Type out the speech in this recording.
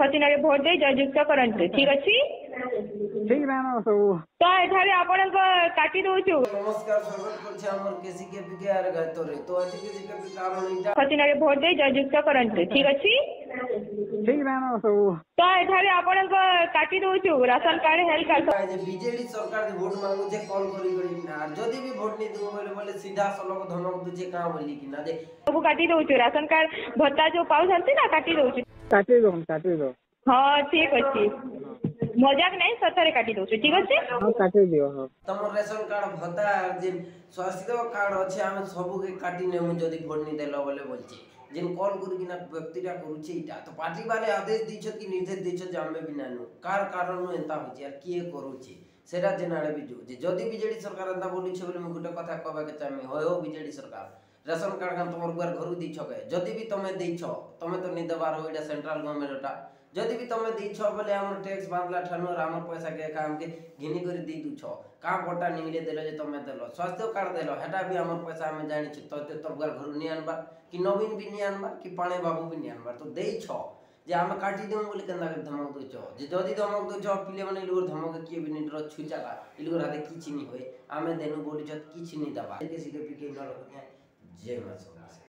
ଖତିନାରେ vote ଦେଇ ଜୟଯୁକ୍ତ କରନ୍ତୁ। ଠିକ ଅଛି ठीक रहना सब। ତ ଏଠାରେ ଆପଣଙ୍କ କାଟି ଦଉଛୁ। नमस्कार स्वागत करछे हमर केसी के बिहार गातरे तो आज केसी के कारण इटा ଖତିନାରେ ଭୋଟ ଦେଇ ଜୟଯୁକ୍ତ କରନ୍ତୁ। ଠିକ ଅଛି ठीक रहना सब। ତ ଏଠାରେ ଆପଣଙ୍କ କାଟି ଦଉଛୁ ରାସନ କାର୍ଡ ହେଲ୍ଥ କାର୍ଡ जे बीजेडी सरकार जे वोट मांगु जे कॉल करी ना जदी भी वोट नहीं दउ बोले बोले सीधा सलग धमक दुजे का बोली कि ना जे ସବୁ କାଟି ଦଉଛୁ ରାସନ କାର୍ଡ ଭତ୍ତା ଯୋଉ ପାଉଛନ୍ତି ନା କାଟି ଦଉଛୁ। काटी दो। ହଁ ଠିକ ଅଛି ମଜାକ ନାହିଁ ସତରେ କାଟି ଦଉଛୁ। ଠିକ ଅଛି हाँ काटी दियो हाँ। तमर रेशन कार्ड भत्ता जे स्वास्थ्य कार्ड अच्छे आम सब के काटी नेमु जदी वोट नहीं देलो बोले बोलछी जिन कॉल करू कि ना व्यक्तिटा करूछी इटा तो पार्टी वाले आदेश दिछ कि निर्देश दिछ जे हमें भी नानु कार कारण एंता होची यार किए करूछी सेरा जेनाडे भी जो जदी बीजेडी सरकार एंता बोली छ बोले मु गुटे कथा कहबा के चाहे हो बीजेडी सरकार रेशन कार्ड का तुम घर दी छके जदि भी तुम दी तुम तो नहीं देवार हो एटा सेंट्रल गवर्नमेंट जदि भी तुम दी बोले हम टैक्स बांधला ठानु आम पैसा के काम के घिनी कर दी दूछ का बटा निगले देलो जे तुम देलो स्वास्थ्य कार्ड देलो हेटा भी हमर पैसा हम जानि छ तो तोर घर नहीं आनबा कि नवीन भी नहीं आनबा कि पाणे बाबू भी नहीं आनबा तो देई छ जे हम काटी देम बोले केंदा के धमक दो छ जे जदि धमक दो छ पिले माने लोग धमक किए भी नहीं रो छुचाला इलोग हाथे किछि नहीं होय आमे देनु बोली छ किछि नहीं दबा के सीधे पिके न रखिया जय मां।